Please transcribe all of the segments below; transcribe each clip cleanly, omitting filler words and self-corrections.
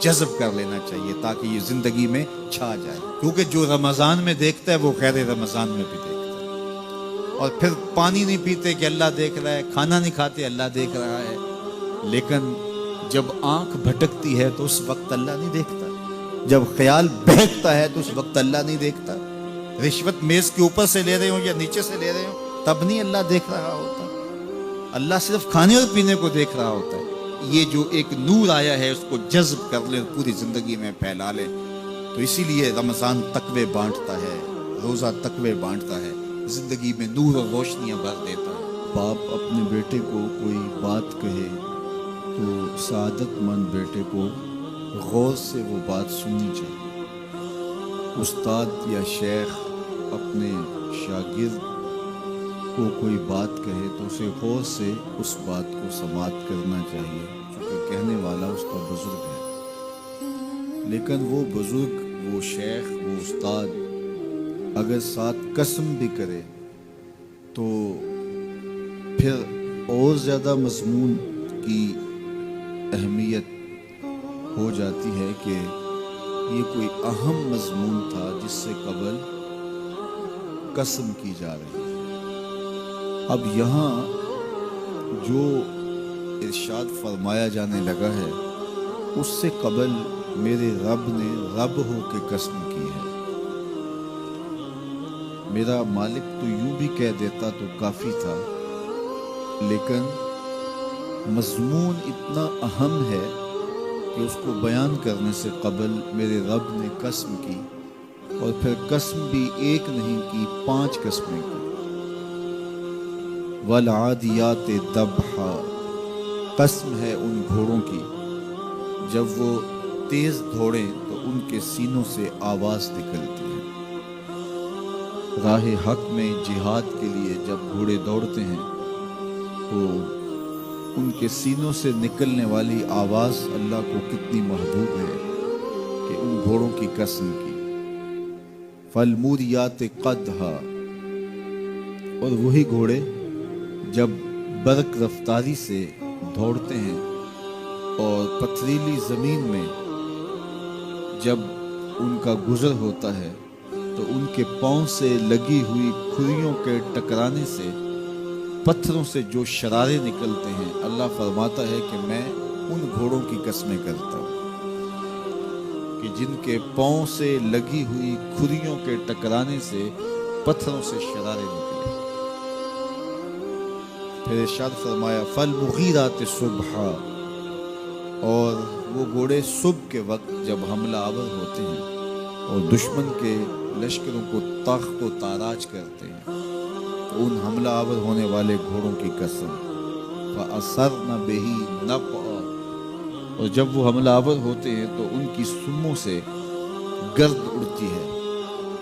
جذب کر لینا چاہیے تاکہ یہ زندگی میں چھا جائے، کیونکہ جو رمضان میں دیکھتا ہے وہ غیر رمضان میں بھی دیکھتا ہے۔ اور پھر پانی نہیں پیتے کہ اللہ دیکھ رہا ہے، کھانا نہیں کھاتے اللہ دیکھ رہا ہے، لیکن جب آنکھ بھٹکتی ہے تو اس وقت اللہ نہیں دیکھتا، جب خیال بہکتا ہے تو اس وقت اللہ نہیں دیکھتا، رشوت میز کے اوپر سے لے رہے ہوں یا نیچے سے لے رہے ہوں تب نہیں اللہ دیکھ رہا ہوتا، اللہ صرف کھانے اور پینے کو دیکھ رہا ہوتا ہے۔ یہ جو ایک نور آیا ہے اس کو جذب کر لیں، پوری زندگی میں پھیلا لیں۔ تو اسی لیے رمضان تقوی بانٹتا ہے، روزہ تقوی بانٹتا ہے، زندگی میں نور اور روشنیاں بھر دیتا ہے۔ باپ اپنے بیٹے کو کوئی بات کہے تو سعادت مند بیٹے کو غور سے وہ بات سننی چاہیے۔ استاد یا شیخ اپنے شاگرد کو کوئی بات کہے تو اسے غور سے اس بات کو سماعت کرنا چاہیے، چونکہ کہنے والا اس کا بزرگ ہے۔ لیکن وہ بزرگ، وہ شیخ، وہ استاد اگر ساتھ قسم بھی کرے تو پھر اور زیادہ مضمون کی اہمیت ہو جاتی ہے کہ یہ کوئی اہم مضمون تھا جس سے قبل قسم کی جا رہی ہے۔ اب یہاں جو ارشاد فرمایا جانے لگا ہے اس سے قبل میرے رب نے رب ہو کے قسم کی ہے۔ میرا مالک تو یوں بھی کہہ دیتا تو کافی تھا، لیکن مضمون اتنا اہم ہے کہ اس کو بیان کرنے سے قبل میرے رب نے قسم کی، اور پھر قسم بھی ایک نہیں کی، 5 قسمیں کی۔ والعادیات ضبحا، قسم ہے ان گھوڑوں کی جب وہ تیز دوڑیں تو ان کے سینوں سے آواز نکلتی ہے۔ راہ حق میں جہاد کے لیے جب گھوڑے دوڑتے ہیں تو ان کے سینوں سے نکلنے والی آواز اللہ کو کتنی محبوب ہے کہ ان گھوڑوں کی قسم کی۔ فالموریات قدحا، اور وہی گھوڑے جب برق رفتاری سے دوڑتے ہیں اور پتھریلی زمین میں جب ان کا گزر ہوتا ہے تو ان کے پاؤں سے لگی ہوئی کھریوں کے ٹکرانے سے پتھروں سے جو شرارے نکلتے ہیں، اللہ فرماتا ہے کہ میں ان گھوڑوں کی قسمیں کرتا ہوں کہ جن کے پاؤں سے لگی ہوئی کھریوں کے ٹکرانے سے پتھروں سے شرارے نکلے۔ پھر ارشاد فرمایا فالمغیرات صبحا، اور وہ گھوڑے صبح کے وقت جب حملہ آور ہوتے ہیں اور دشمن کے لشکروں کو تاخت و تاراج کرتے ہیں تو ان حملہ آور ہونے والے گھوڑوں کی قسم۔ فَأَثَرْنَ بِهِ نَقْعًا، اور جب وہ حملہ آور ہوتے ہیں تو ان کی سموں سے گرد اڑتی ہے،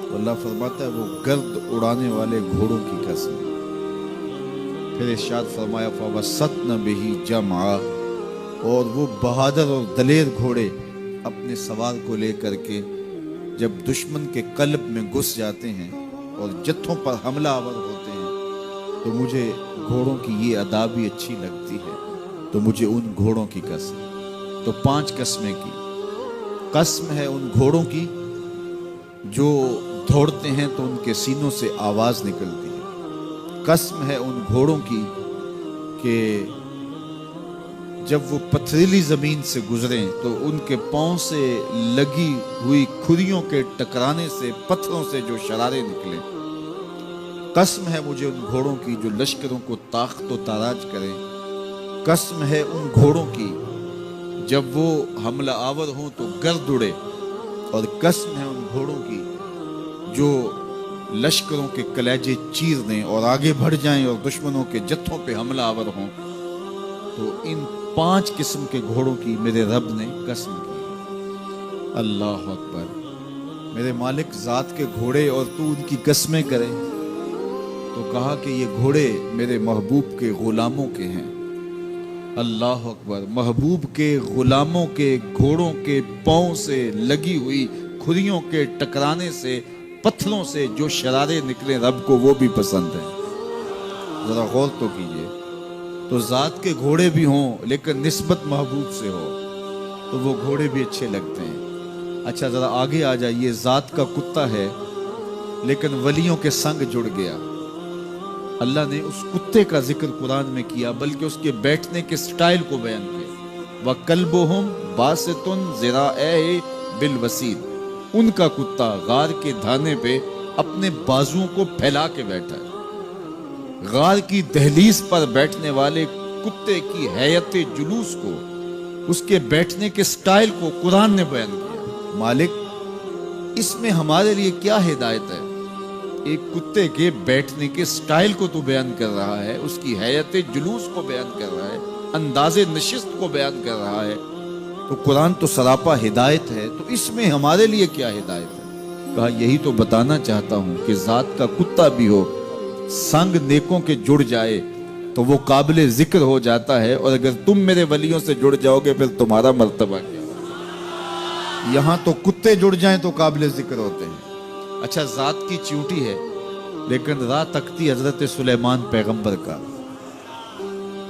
تو اللہ فرماتا ہے وہ گرد اڑانے والے گھوڑوں کی قسم۔ پھر ارشاد فرمایا فَوَسَّطْنَ بِهِ جَمْعًا، اور وہ بہادر اور دلیر گھوڑے اپنے سوار کو لے کر کے جب دشمن کے قلب میں گھس جاتے ہیں اور جتھوں پر حملہ آور ہوتے ہیں تو مجھے گھوڑوں کی یہ ادا بھی اچھی لگتی ہے، تو مجھے ان گھوڑوں کی قسم۔ تو 5 قسمیں کی۔ قسم ہے ان گھوڑوں کی جو دوڑتے ہیں تو ان کے سینوں سے آواز نکلتی ہے۔ قسم ہے ان گھوڑوں کی کہ جب وہ پتھریلی زمین سے گزریں تو ان کے پاؤں سے لگی ہوئی کھریوں کے ٹکرانے سے پتھروں سے جو شرارے نکلیں۔ قسم ہے مجھے ان گھوڑوں کی جو لشکروں کو تاخت و تاراج کریں۔ قسم ہے ان گھوڑوں کی جب وہ حملہ آور ہوں تو گرد اڑے، اور قسم ہے ان گھوڑوں کی جو لشکروں کے کلیجے چیر دیں اور آگے بڑھ جائیں اور دشمنوں کے جتھوں پہ حملہ آور ہوں۔ تو ان 5 قسم کے گھوڑوں کی میرے رب نے قسم کی۔ اللہ اکبر، میرے مالک ذات کے گھوڑے اور تو ان کی قسمیں کرے، تو کہا کہ یہ گھوڑے میرے محبوب کے غلاموں کے ہیں۔ اللہ اکبر، محبوب کے غلاموں کے گھوڑوں کے پاؤں سے لگی ہوئی کھریوں کے ٹکرانے سے پتھروں سے جو شرارے نکلے رب کو وہ بھی پسند ہے۔ ذرا غور تو کیجئے، تو ذات کے گھوڑے بھی ہوں لیکن نسبت محبوب سے ہو، تو وہ گھوڑے بھی اچھے لگتے ہیں۔ اچھا ذرا آگے آ جائیے، ذات کا کتا ہے لیکن ولیوں کے سنگ جڑ گیا۔ اللہ نے اس کتے کا ذکر قرآن میں کیا بلکہ اس کے بیٹھنے کے سٹائل کو بیان کیا۔ وَكَلْبُهُمْ بَاسِطٌ ذِرَاعَيْهِ بِالْوَسِيدِ، ان کا کتا غار کے دھانے پہ اپنے بازوؤں کو پھیلا کے بیٹھا ہے۔ غار کی دہلیز پر بیٹھنے والے کتے کی حیت جلوس کو، اس کے بیٹھنے کے سٹائل کو قرآن نے بیان کیا۔ مالک اس میں ہمارے لیے کیا ہدایت ہے؟ ایک کتے کے بیٹھنے کے سٹائل کو تو بیان کر رہا ہے، اس کی حیت جلوس کو بیان کر رہا ہے، انداز نشست کو بیان کر رہا ہے، تو قرآن تو سراپا ہدایت ہے، تو اس میں ہمارے لیے کیا ہدایت ہے؟ کہا یہی تو بتانا چاہتا ہوں کہ ذات کا کتا بھی ہو، سنگ نیکوں کے جڑ جائے تو وہ قابل ذکر ہو جاتا ہے، اور اگر تم میرے ولیوں سے جڑ جاؤ گے پھر تمہارا مرتبہ کیا؟ یہاں تو کتے جڑ جائیں تو قابل ذکر ہوتے ہیں۔ اچھا ذات کی چیونٹی ہے لیکن راہ تکتی حضرت سلیمان پیغمبر کا،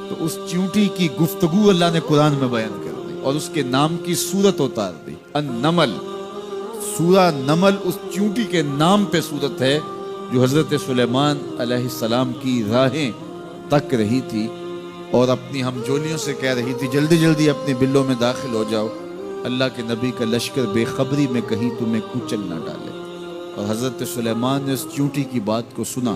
تو اس چیونٹی کی گفتگو اللہ نے قرآن میں بیان کر دی اور اس کے نام کی صورت اتار دی۔ النمل، سورہ نمل اس چیونٹی کے نام پہ صورت ہے جو حضرت سلیمان علیہ السلام کی راہیں تک رہی تھی اور اپنی ہمجولیوں سے کہہ رہی تھی جلدی جلدی اپنی بلوں میں داخل ہو جاؤ، اللہ کے نبی کا لشکر بے خبری میں کہیں تمہیں کچل نہ ڈالے۔ اور حضرت سلیمان نے اس چیونٹی کی بات کو سنا،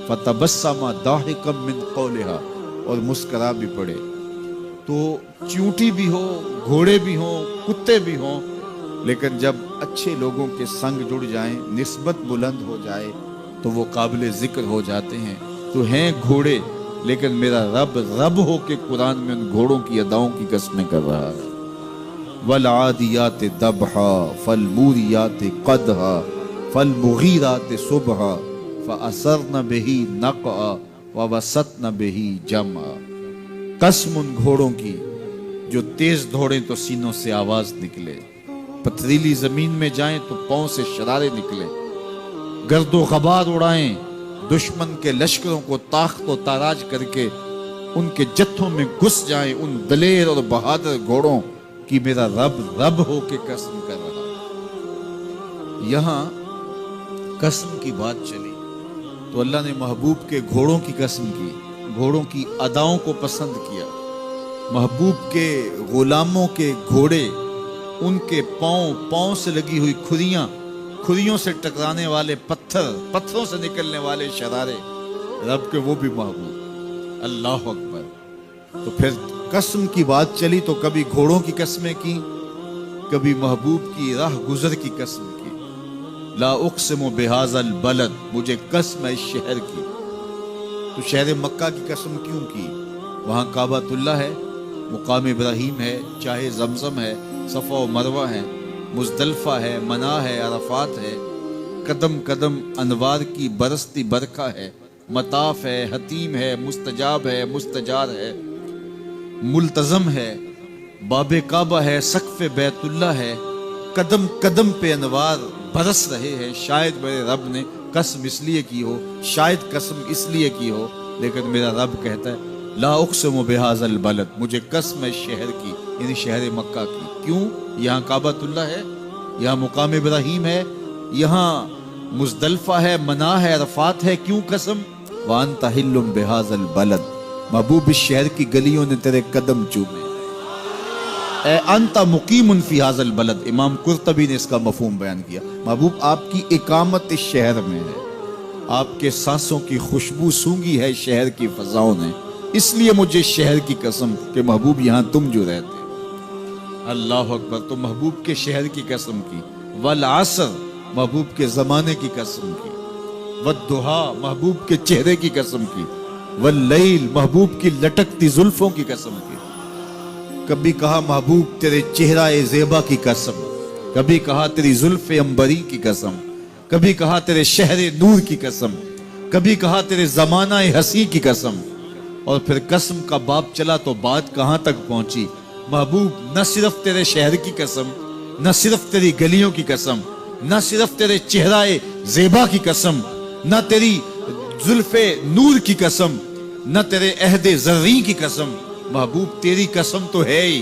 فَتَبَسَّمَ ضَاحِكًا مِّن قَوْلِهَا، اور مسکرا بھی پڑے۔ تو چیونٹی بھی ہو، گھوڑے بھی ہوں، کتے بھی ہوں، لیکن جب اچھے لوگوں کے سنگ جڑ جائیں، نسبت بلند ہو جائے تو وہ قابل ذکر ہو جاتے ہیں۔ تو ہیں گھوڑے لیکن میرا رب رب ہو کے قرآن میں ان گھوڑوں کی اداؤں کی قسمیں کر رہا ہے۔ وَالْعَادِيَاتِ ضَبْحًا فَالْمُورِيَاتِ قَدْحًا فَالْمُغِيرَاتِ صُبْحًا فَأَثَرْنَ بِهِ نَقْعًا وَوَسَطْنَ بِهِ جَمْعًا۔ قسم ان گھوڑوں کی جو تیز دوڑیں تو سینوں سے آواز نکلے، پتھریلی زمین میں جائیں تو پاؤں سے شرارے نکلے، گرد و غبار اڑائیں، دشمن کے لشکروں کو تاخت و تاراج کر کے ان کے جتھوں میں گھس جائیں، ان دلیر اور بہادر گھوڑوں کی میرا رب رب ہو کے قسم کر رہا۔ یہاں قسم کی بات چلی تو اللہ نے محبوب کے گھوڑوں کی قسم کی، گھوڑوں کی اداؤں کو پسند کیا۔ محبوب کے غلاموں کے گھوڑے، ان کے پاؤں سے لگی ہوئی کھریوں سے ٹکرانے والے پتھروں سے نکلنے والے شرارے، رب کے وہ بھی محبوب۔ اللہ اکبر۔ تو پھر قسم کی بات چلی تو کبھی گھوڑوں کی قسمیں کی، کبھی محبوب کی راہ گزر کی قسم کی۔ لا اقسم بہذا البلد، مجھے قسم ہے اس شہر کی۔ تو شہر مکہ کی قسم کیوں کی؟ وہاں کعبۃ اللہ ہے، مقام ابراہیم ہے، چاہے زمزم ہے، صفا و مروہ ہے، مزدلفہ ہے، منا ہے، عرفات ہے، قدم قدم انوار کی برستی برکھا ہے، مطاف ہے، حتیم ہے، مستجاب ہے، مستجار ہے، ملتزم ہے، باب کعبہ ہے، سقف بیت اللہ ہے، قدم قدم پہ انوار برس رہے ہیں۔ شاید میرے رب نے قسم اس لیے کی ہو، شاید قسم اس لیے کی ہو، لیکن میرا رب کہتا ہے لا اقسم بہذا البلد، مجھے قسم ہے شہر کی، یعنی شہر مکہ کی۔ کیوں؟ یہاں کعبۃ اللہ ہے، یہاں مقام ابراہیم ہے، یہاں مزدلفہ ہے، منا ہے، عرفات ہے۔ کیوں قسم؟ وَأَنْتَ حِلٌّ بِهَذَا الْبَلَدِ، محبوب اس شہر کی گلیوں نے تیرے قدم چومے۔ اے انت مقیم فی ھذا البلد، امام قرطبی نے اس کا مفہوم بیان کیا۔ محبوب آپ کی اقامت اس شہر میں ہے، آپ کے سانسوں کی خوشبو سونگی ہے شہر کی فضاؤں نے، اس لیے مجھے شہر کی قسم کہ محبوب یہاں تم جو رہتے۔ اللہ اکبر۔ تو محبوب کے شہر کی قسم کی، والعصر، محبوب کے زمانے کی قسم کی، والضحیٰ، محبوب کے چہرے کی قسم کی، واللیل، محبوب کی لٹکتی زلفوں کی قسم کی۔ کبھی کہا محبوب تیرے چہرہ زیبا کی قسم، کبھی کہا تیری زلف عنبری کی قسم، کبھی کہا تیرے شہر نور کی قسم، کبھی کہا تیرے زمانہ ہنسی کی قسم۔ اور پھر قسم کا باب چلا تو بات کہاں تک پہنچی؟ محبوب نہ صرف تیرے شہر کی قسم، نہ صرف تیری گلیوں کی قسم، نہ صرف تیرے چہرہ زیبا کی قسم، نہ تیری زلف نور کی قسم، نہ تیرے عہد زرعی کی قسم، محبوب تیری قسم تو ہے ہی